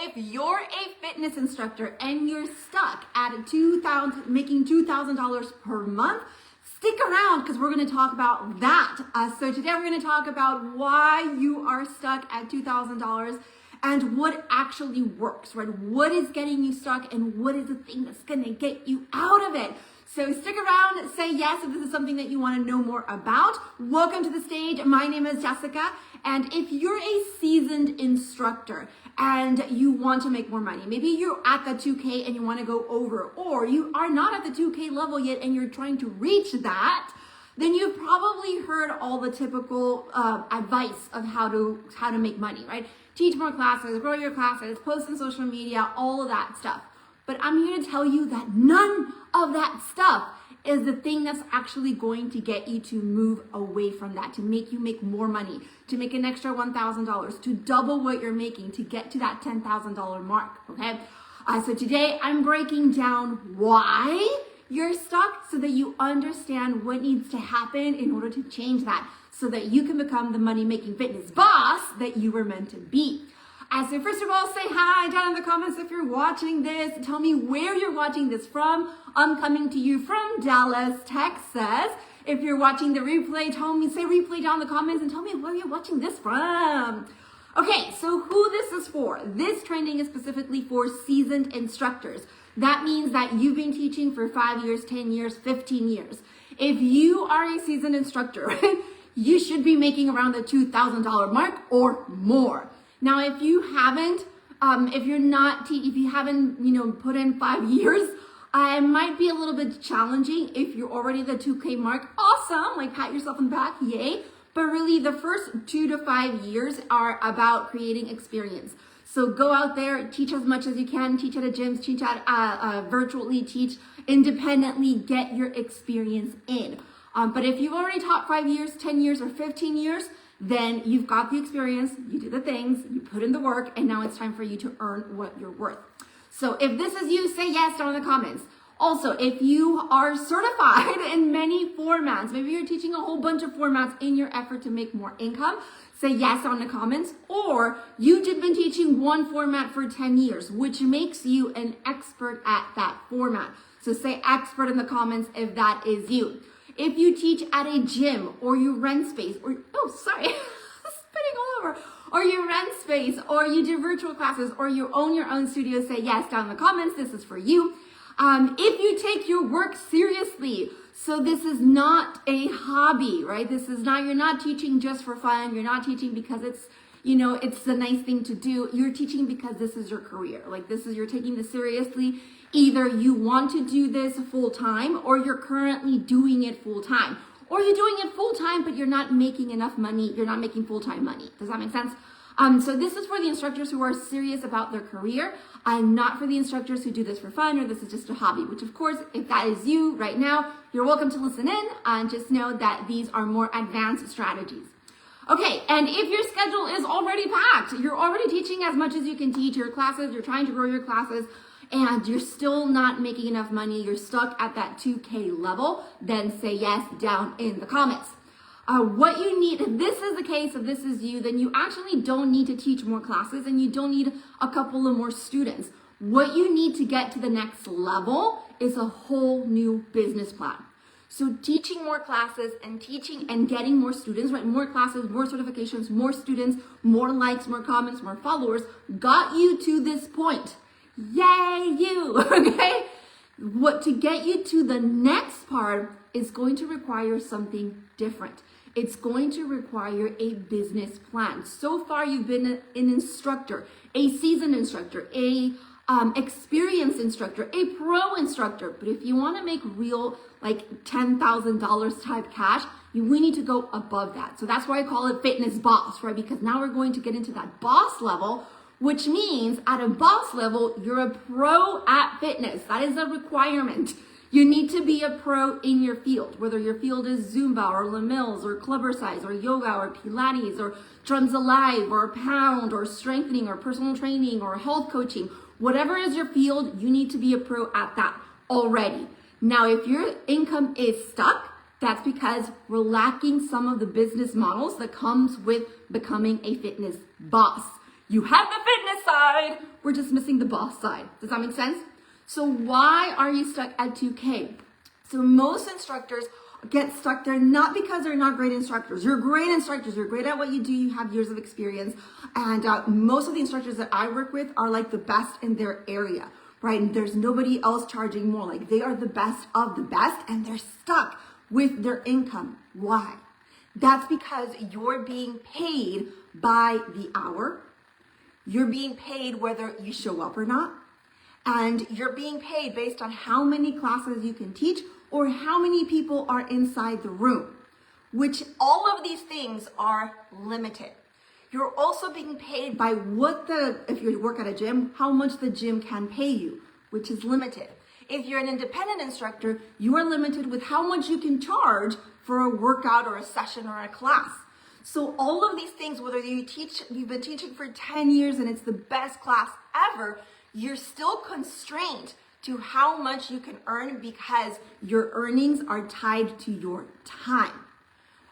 If you're a fitness instructor and you're stuck at making $2,000 per month, stick around because we're going to talk about that. So today we're going to talk about why you are stuck at $2,000 and what actually works, right? What is getting you stuck and what is the thing that's going to get you out of it? So stick around, say yes if this is something that you want to know more about. Welcome to the stage. My name is Jessica. And if you're a seasoned instructor and you want to make more money, maybe you're at the 2K and you want to go over, or you are not at the 2K level yet and you're trying to reach that, then you've probably heard all the typical advice of how to make money, right? Teach more classes, grow your classes, post on social media, all of that stuff. But I'm here to tell you that none of that stuff is the thing that's actually going to get you to move away from that, to make you make more money, to make an extra $1,000, to double what you're making, to get to that $10,000 mark, okay? So today I'm breaking down why you're stuck so that you understand what needs to happen in order to change that, so that you can become the money-making fitness boss that you were meant to be. So first of all, say hi down in the comments if you're watching this. Tell me where you're watching this from. I'm coming to you from Dallas, Texas. If you're watching the replay, say replay down in the comments and tell me where you're watching this from. Okay, so who this is for. This training is specifically for seasoned instructors. That means that you've been teaching for 5 years, 10 years, 15 years. If you are a seasoned instructor, you should be making around the $2,000 mark or more. Now, if you haven't, if you haven't, put in 5 years, it might be a little bit challenging. If you're already the 2K mark, awesome, like pat yourself on the back, yay. But really the first 2 to 5 years are about creating experience. So go out there, teach as much as you can, teach at a gym, teach at virtually, teach independently, get your experience in. But if you've already taught 5 years, 10 years, or 15 years, then you've got the experience, you do the things, you put in the work, and now it's time for you to earn what you're worth. So if this is you, say yes down in the comments. Also, if you are certified in many formats, maybe you're teaching a whole bunch of formats in your effort to make more income, say yes down in the comments. Or you've just been teaching one format for 10 years, which makes you an expert at that format. So say expert in the comments if that is you. If you teach at a gym or you rent space, spitting all over, or you rent space, or you do virtual classes, or you own your own studio, say yes down in the comments, this is for you. If you take your work seriously, so this is not a hobby, right? You're not teaching just for fun. You're not teaching because it's a nice thing to do. You're teaching because this is your career. You're taking this seriously. Either you want to do this full time or you're currently doing it full time. Or you're doing it full time, but you're not making enough money. You're not making full time money. Does that make sense? So this is for the instructors who are serious about their career, and not for the instructors who do this for fun or this is just a hobby, which of course, if that is you right now, you're welcome to listen in and just know that these are more advanced strategies. Okay, and if your schedule is already packed, you're already teaching as much as you can teach your classes, you're trying to grow your classes, and you're still not making enough money, you're stuck at that 2K level, then say yes down in the comments. What you need, if this is the case, if this is you, then you actually don't need to teach more classes and you don't need a couple of more students. What you need to get to the next level is a whole new business plan. So teaching more classes and teaching and getting more students, right? More classes, more certifications, more students, more likes, more comments, more followers got you to this point. Yay, you, okay? To get you to the next part is going to require something different. It's going to require a business plan. So far, you've been an instructor, a seasoned instructor, a experienced instructor, a pro instructor. But if you want to make real, $10,000 type cash, we need to go above that. So that's why I call it fitness boss, right? Because now we're going to get into that boss level, which means at a boss level, you're a pro at fitness. That is a requirement. You need to be a pro in your field, whether your field is Zumba or Les Mills or Clubbercise or yoga or Pilates or Drums Alive or Pound or strengthening or personal training or health coaching. Whatever is your field, you need to be a pro at that already. Now, if your income is stuck, that's because we're lacking some of the business models that comes with becoming a fitness boss. You have the fitness side. We're just missing the boss side. Does that make sense? So why are you stuck at 2K? So most instructors get stuck there not because they're not great instructors. You're great instructors. You're great at what you do. You have years of experience. And most of the instructors that I work with are like the best in their area, right? And there's nobody else charging more. Like they are the best of the best and they're stuck with their income. Why? That's because you're being paid by the hour. You're being paid whether you show up or not. And you're being paid based on how many classes you can teach or how many people are inside the room, which all of these things are limited. You're also being paid by if you work at a gym, how much the gym can pay you, which is limited. If you're an independent instructor, you are limited with how much you can charge for a workout or a session or a class. So all of these things, whether you've been teaching for 10 years and it's the best class ever, you're still constrained to how much you can earn because your earnings are tied to your time.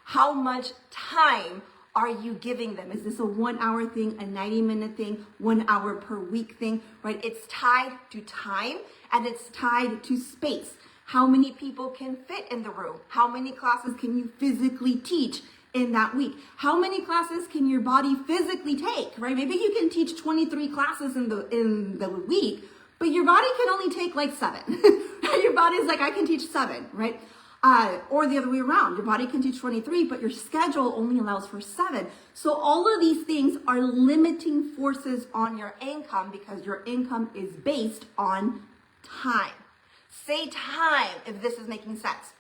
How much time are you giving them? Is this a 1 hour thing, a 90-minute thing, 1 hour per week thing, right? It's tied to time and it's tied to space. How many people can fit in the room? How many classes can you physically teach in that week? How many classes can your body physically take, right? Maybe you can teach 23 classes in the week, but your body can only take like 7. Your body's like, I can teach 7, right? Or the other way around. Your body can teach 23, but your schedule only allows for 7. So all of these things are limiting forces on your income because your income is based on time. Say time if this is making sense.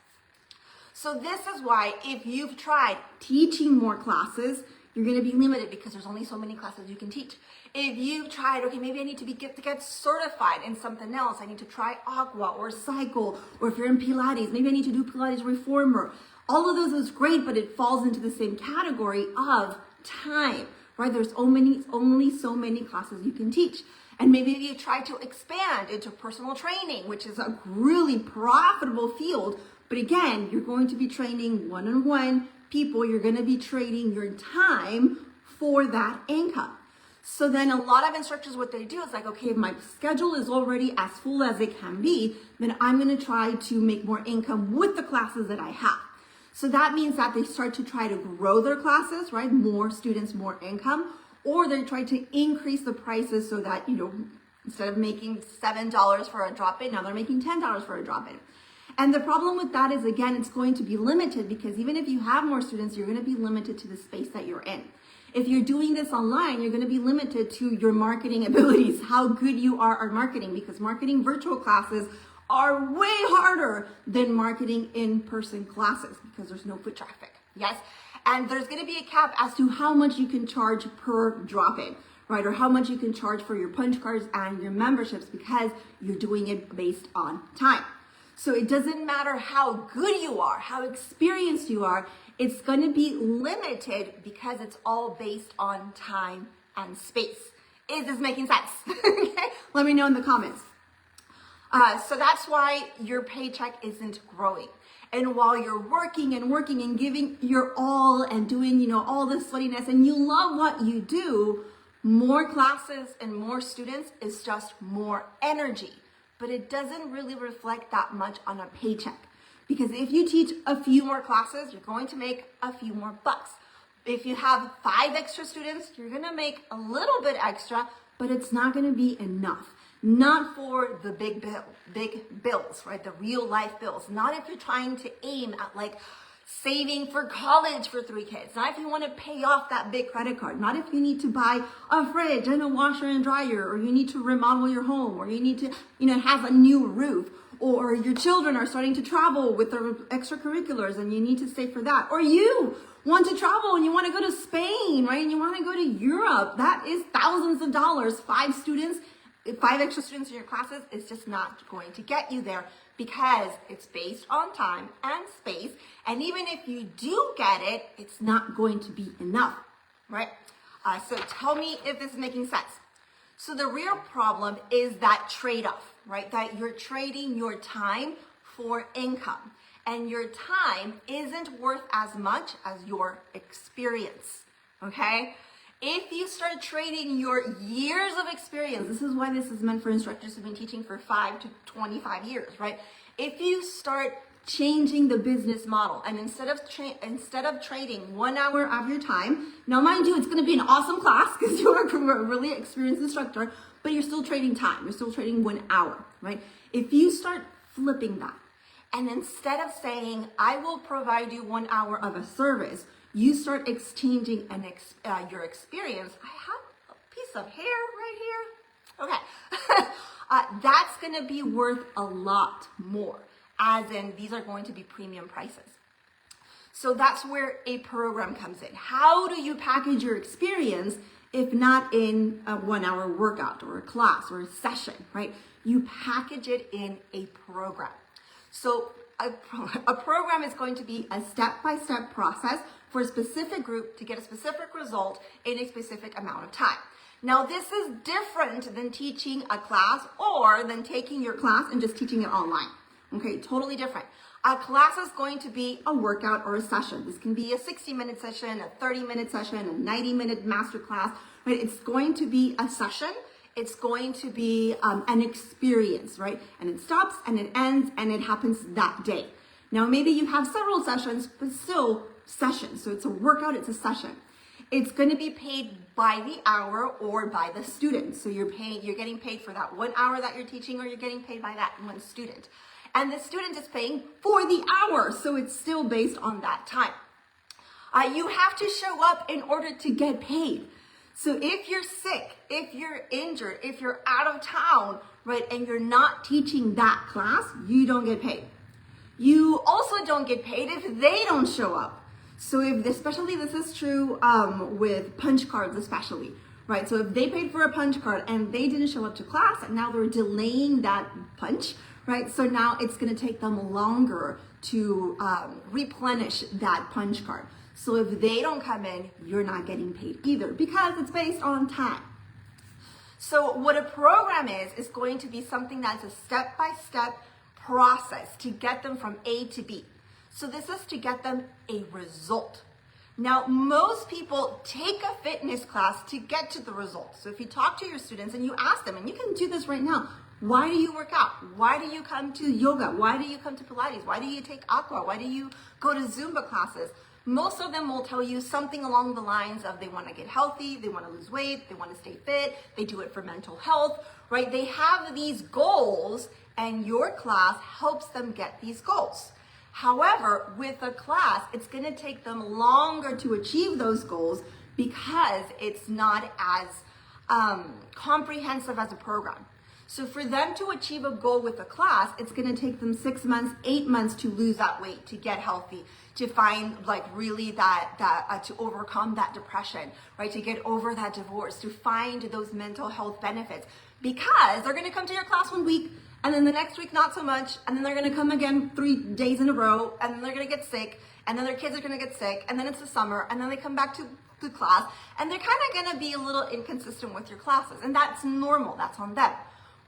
So this is why if you've tried teaching more classes, you're going to be limited because there's only so many classes you can teach. If you've tried, okay, maybe I need to get certified in something else. I need to try Aqua or Cycle, or if you're in Pilates, maybe I need to do Pilates Reformer. All of those is great, but it falls into the same category of time, right? There's only so many classes you can teach. And maybe you try to expand into personal training, which is a really profitable field. But again, you're going to be training one-on-one people. You're going to be trading your time for that income. So then a lot of instructors, what they do is like, okay, if my schedule is already as full as it can be, then I'm going to try to make more income with the classes that I have. So that means that they start to try to grow their classes, right? More students, more income, or they try to increase the prices so that, instead of making $7 for a drop-in, now they're making $10 for a drop-in. And the problem with that is, again, it's going to be limited because even if you have more students, you're going to be limited to the space that you're in. If you're doing this online, you're going to be limited to your marketing abilities, how good you are at marketing, because marketing virtual classes are way harder than marketing in-person classes because there's no foot traffic. Yes? And there's going to be a cap as to how much you can charge per drop-in, right? Or how much you can charge for your punch cards and your memberships because you're doing it based on time. So it doesn't matter how good you are, how experienced you are, it's going to be limited because it's all based on time and space. Is this making sense? Okay? Let me know in the comments. So that's why your paycheck isn't growing. And while you're working and giving your all and doing, all this sweatiness and you love what you do, more classes and more students is just more energy. But it doesn't really reflect that much on a paycheck. Because if you teach a few more classes, you're going to make a few more bucks. If you have 5 extra students, you're going to make a little bit extra, but it's not going to be enough. Not for the big bills, right? The real life bills. Not if you're trying to aim at saving for college for 3 kids. Not if you want to pay off that big credit card. Not if you need to buy a fridge and a washer and dryer, or you need to remodel your home, or you need to, have a new roof, or your children are starting to travel with their extracurriculars and you need to save for that. Or you want to travel and you want to go to Spain, right? And you want to go to Europe. That is thousands of dollars. 5 extra students in your classes is just not going to get you there because it's based on time and space. And even if you do get it, it's not going to be enough, right? So tell me if this is making sense. So the real problem is that trade-off, right? That you're trading your time for income. And your time isn't worth as much as your experience, okay? If you start trading your years of experience, this is why this is meant for instructors who've been teaching for 5 to 25 years, right? If you start changing the business model, and instead of trading 1 hour of your time, now mind you, it's going to be an awesome class because you're a really experienced instructor, but you're still trading time. You're still trading 1 hour, right? If you start flipping that, and instead of saying, I will provide you 1 hour of a service, you start exchanging your experience. I have a piece of hair right here. Okay. That's going to be worth a lot more, as in these are going to be premium prices. So that's where a program comes in. How do you package your experience if not in a 1 hour workout or a class or a session, right? You package it in a program. So a program is going to be a step-by-step process for a specific group to get a specific result in a specific amount of time. Now, this is different than teaching a class or than taking your class and just teaching it online. Okay, totally different. A class is going to be a workout or a session. This can be a 60-minute session, a 30-minute session, a 90-minute master class, right? It's going to be a session. It's going to be an experience, right? And it stops and it ends and it happens that day. Now, maybe you have several sessions, but still sessions. So it's a workout, it's a session. It's going to be paid by the hour or by the student. So you're getting paid for that 1 hour that you're teaching, or you're getting paid by that one student. And the student is paying for the hour. So it's still based on that time. You have to show up in order to get paid. So if you're sick, if you're injured, if you're out of town, right, and you're not teaching that class, you don't get paid. You also don't get paid if they don't show up. So especially this is true with punch cards especially, right? So if they paid for a punch card and they didn't show up to class and now they're delaying that punch, right? So now it's going to take them longer to replenish that punch card. So if they don't come in, you're not getting paid either because it's based on time. So what a program is going to be something that's a step-by-step process to get them from A to B. So this is to get them a result. Now, most people take a fitness class to get to the result. So if you talk to your students and you ask them, and you can do this right now, why do you work out? Why do you come to yoga? Why do you come to Pilates? Why do you take aqua? Why do you go to Zumba classes? Most of them will tell you something along the lines of they want to get healthy, they want to lose weight, they want to stay fit, they do it for mental health, right? They have these goals and your class helps them get these goals. However, with a class, it's going to take them longer to achieve those goals because it's not as comprehensive as a program. So for them to achieve a goal with a class, it's going to take them 6 months, 8 months to lose that weight, to get healthy, to find like really to overcome that depression, right? To get over that divorce, to find those mental health benefits, because they're going to come to your class 1 week and then the next week not so much, and then they're going to come again 3 days in a row, and then they're going to get sick, and then their kids are going to get sick, and then it's the summer, and then they come back to class, and they're kind of going to be a little inconsistent with your classes, and that's normal. That's on them.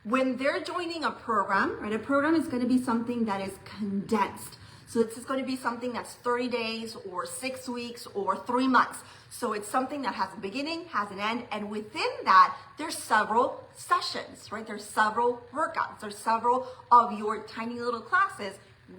When they're joining a program, right, a program is going to be something that is condensed. So this is going to be something that's 30 days or 6 weeks or 3 months. So it's something that has a beginning, has an end, and within that, there's several sessions, right? There's several workouts. There's several of your tiny little classes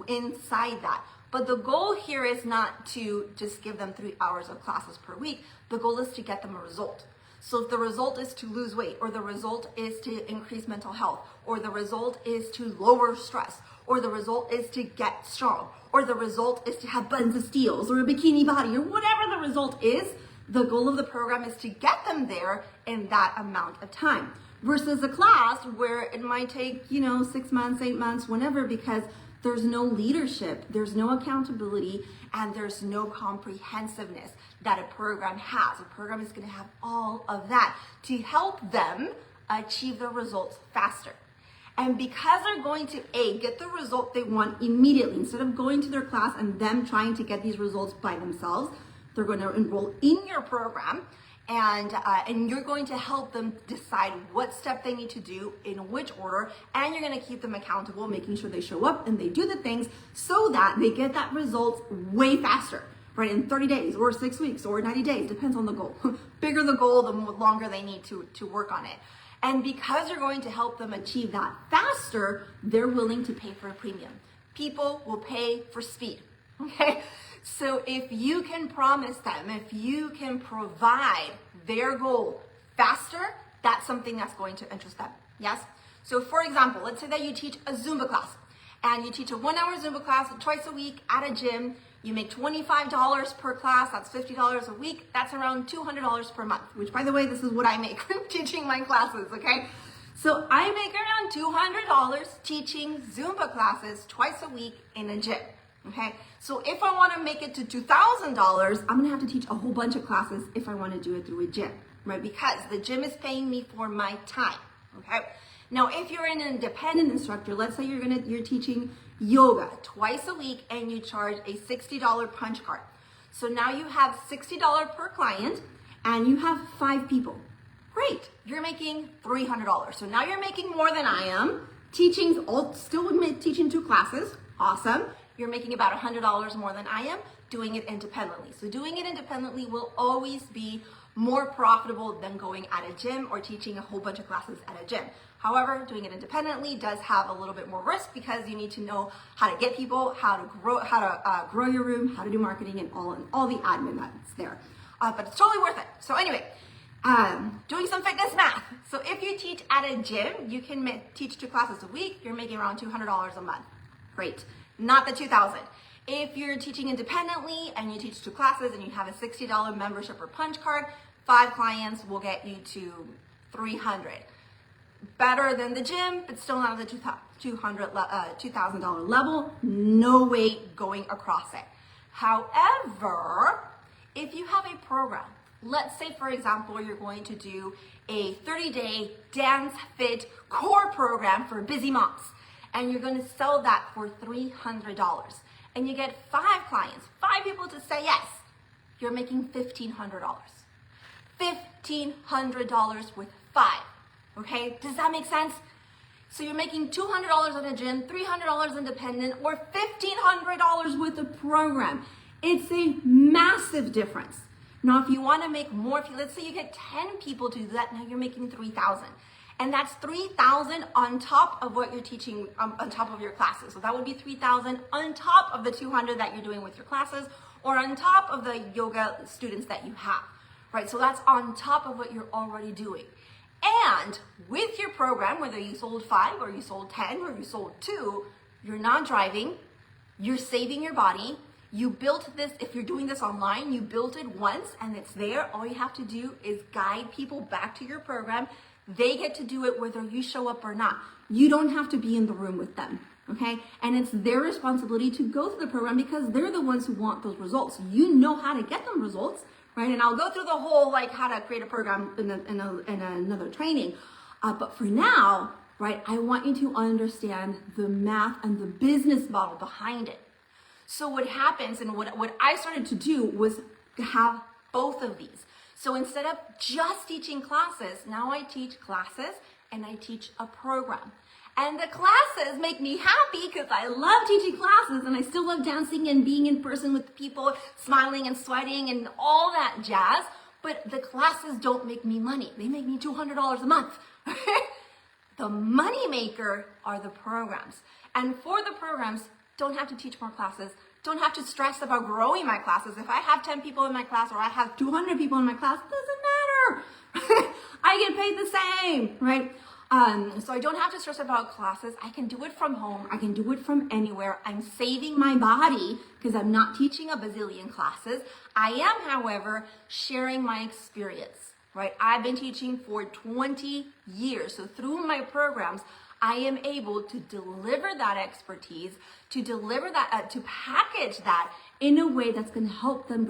inside that. But the goal here is not to just give them 3 hours of classes per week. The goal is to get them a result. So if the result is to lose weight, or the result is to increase mental health, or the result is to lower stress, or the result is to get strong, or the result is to have buns of steels, or a bikini body, or whatever the result is, the goal of the program is to get them there in that amount of time. Versus a class where it might take, 6 months, 8 months, whenever, because there's no leadership, there's no accountability, and there's no comprehensiveness that a program has. A program is going to have all of that to help them achieve the results faster. And because they're going to get the result they want immediately, instead of going to their class and them trying to get these results by themselves, they're going to enroll in your program, and you're going to help them decide what step they need to do in which order, and you're going to keep them accountable, making sure they show up and they do the things so that they get that result way faster, right? In 30 days or 6 weeks or 90 days, depends on the goal. Bigger the goal, the longer they need to work on it. And because you're going to help them achieve that faster, they're willing to pay for a premium. People will pay for speed, okay? So if you can promise them, if you can provide their goal faster, that's something that's going to interest them, yes? So for example, let's say that you teach a Zumba class and you teach a 1-hour Zumba class twice a week at a gym. You make $25 per class, that's $50 a week. That's around $200 per month, which by the way, this is what I make teaching my classes, okay? So I make around $200 teaching Zumba classes twice a week in a gym, okay? So if I wanna make it to $2,000, I'm gonna have to teach a whole bunch of classes if I wanna do it through a gym, right? Because the gym is paying me for my time, okay? Now, if you're an independent instructor, let's say you're teaching yoga twice a week and you charge a $60 punch card. So now you have $60 per client and you have 5 people. Great, you're making $300. So now you're making more than I am. Still teaching 2 classes, awesome. You're making about $100 more than I am doing it independently. So doing it independently will always be more profitable than going at a gym or teaching a whole bunch of classes at a gym. However, doing it independently does have a little bit more risk because you need to know how to get people, how to grow your room, how to do marketing, and all the admin that's there. But it's totally worth it. So anyway, doing some fitness math. So if you teach at a gym, you can teach 2 classes a week. You're making around $200 a month. Great, not the $2,000. If you're teaching independently and you teach 2 classes and you have a $60 membership or punch card, 5 clients will get you to $300. Better than the gym, but still not at the $2,000 level. No way going across it. However, if you have a program, let's say for example, you're going to do a 30-day dance fit core program for busy moms, and you're going to sell that for $300, and you get 5 clients, 5 people to say yes, you're making $1,500. $1,500 with 5. Okay, does that make sense? So you're making $200 at a gym, $300 independent, or $1,500 with a program. It's a massive difference. Now, if you want to make more, let's say you get 10 people to do that, now you're making $3,000. And that's $3,000 on top of what you're teaching, on top of your classes. So that would be $3,000 on top of the $200 that you're doing with your classes, or on top of the yoga students that you have, right? So that's on top of what you're already doing. And with your program, whether you sold 5 or you sold 10 or you sold 2, you're not driving, you're saving your body. You built this, if you're doing this online, you built it once and it's there. All you have to do is guide people back to your program. They get to do it whether you show up or not. You don't have to be in the room with them, okay? And it's their responsibility to go through the program because they're the ones who want those results. You know how to get them results. Right? And I'll go through the whole, like, how to create a program in another training. But for now, right, I want you to understand the math and the business model behind it. So what happens, and what I started to do was to have both of these. So instead of just teaching classes, now I teach classes and I teach a program. And the classes make me happy because I love teaching classes and I still love dancing and being in person with people, smiling and sweating and all that jazz. But the classes don't make me money. They make me $200 a month. The money maker are the programs. And for the programs, don't have to teach more classes. Don't have to stress about growing my classes. If I have 10 people in my class or I have 200 people in my class, it doesn't matter. I get paid the same, right? So I don't have to stress about classes. I can do it from home. I can do it from anywhere. I'm saving my body because I'm not teaching a bazillion classes. I am, however, sharing my experience, right? I've been teaching for 20 years. So through my programs, I am able to deliver that expertise, to deliver that, to package that in a way that's going to help them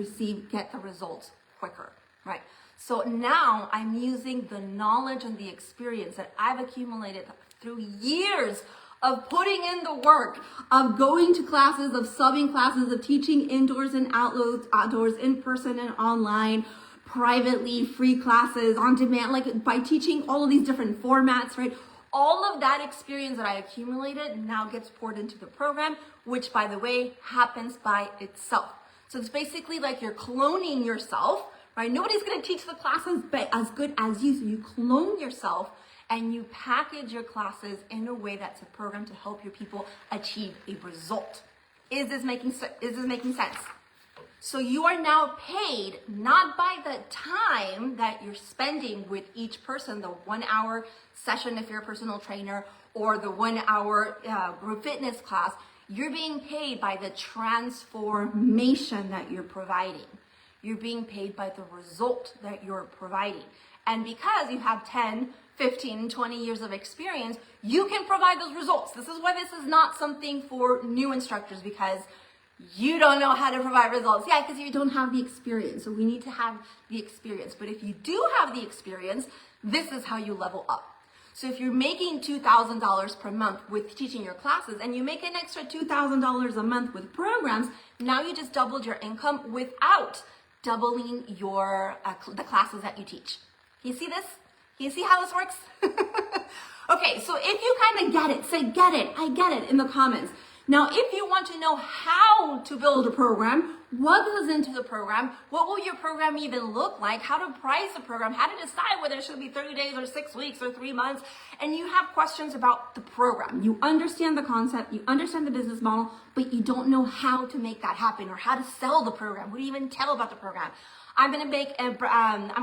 get the results quicker, right? So now I'm using the knowledge and the experience that I've accumulated through years of putting in the work, of going to classes, of subbing classes, of teaching indoors and outdoors, in person and online, privately, free classes, on demand, like by teaching all of these different formats, right? All of that experience that I accumulated now gets poured into the program, which by the way, happens by itself. So it's basically like you're cloning yourself, right? Nobody's going to teach the classes as good as you. So you clone yourself and you package your classes in a way that's a program to help your people achieve a result. Is this making sense? So you are now paid not by the time that you're spending with each person, the 1 hour session if you're a personal trainer, or the 1 hour group fitness class. You're being paid by the transformation that you're providing. You're being paid by the result that you're providing. And because you have 10, 15, 20 years of experience, you can provide those results. This is why this is not something for new instructors, because you don't know how to provide results. Yeah, because you don't have the experience. So we need to have the experience. But if you do have the experience, this is how you level up. So if you're making $2,000 per month with teaching your classes and you make an extra $2,000 a month with programs, now you just doubled your income without doubling your the classes that you teach. Can you see this? Can you see how this works? Okay, so if you kind of get it, say get it, I get it in the comments. Now, if you want to know how to build a program, what goes into the program, what will your program even look like, how to price a program, how to decide whether it should be 30 days or 6 weeks or 3 months, and you have questions about the program. You understand the concept, you understand the business model, but you don't know how to make that happen or how to sell the program. What do you even tell about the program? I'm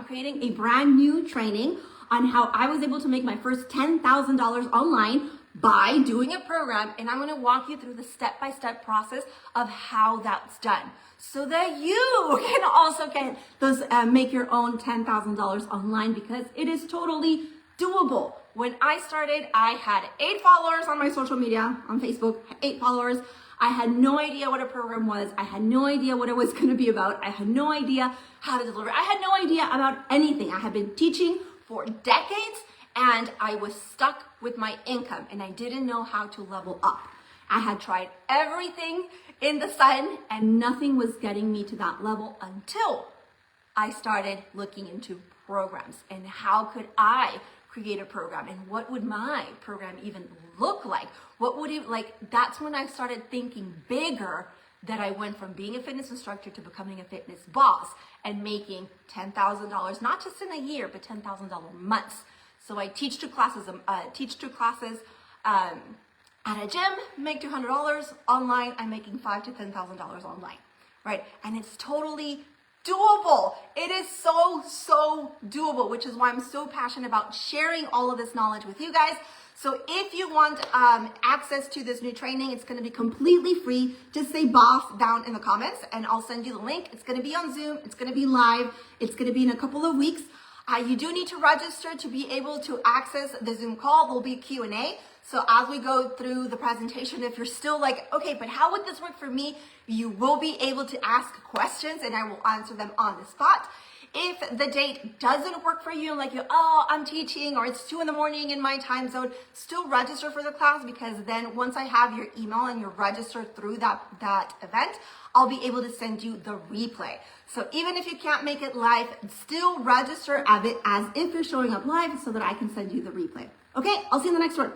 creating a brand new training on how I was able to make my first $10,000 online by doing a program, and I'm going to walk you through the step-by-step process of how that's done so that you can also get those make your own $10,000 online, because it is totally doable. When I started, I had 8 followers on my social media, on Facebook, 8 followers. I had no idea what a program was. I had no idea what it was going to be about. I had no idea how to deliver. I had no idea about anything. I had been teaching for decades, and I was stuck with my income, and I didn't know how to level up. I had tried everything in the sun, and nothing was getting me to that level until I started looking into programs and how could I create a program and what would my program even look like? What would it like? That's when I started thinking bigger, that I went from being a fitness instructor to becoming a fitness boss and making $10,000, not just in a year, but $10,000 months. So I teach 2 classes, at a gym, make $200 online. I'm making $5,000 to $10,000 online, right? And it's totally doable. It is so doable, which is why I'm so passionate about sharing all of this knowledge with you guys. So if you want access to this new training, it's going to be completely free. Just say boss down in the comments and I'll send you the link. It's going to be on Zoom. It's going to be live. It's going to be in a couple of weeks. You do need to register to be able to access the Zoom call. There'll be a Q&A. So as we go through the presentation, if you're still like, okay, but how would this work for me? You will be able to ask questions and I will answer them on the spot. If the date doesn't work for you, like I'm teaching, or it's 2 a.m. in my time zone, still register for the class, because then once I have your email and you're registered through that event, I'll be able to send you the replay. So even if you can't make it live, still register as if you're showing up live so that I can send you the replay. Okay, I'll see you in the next one.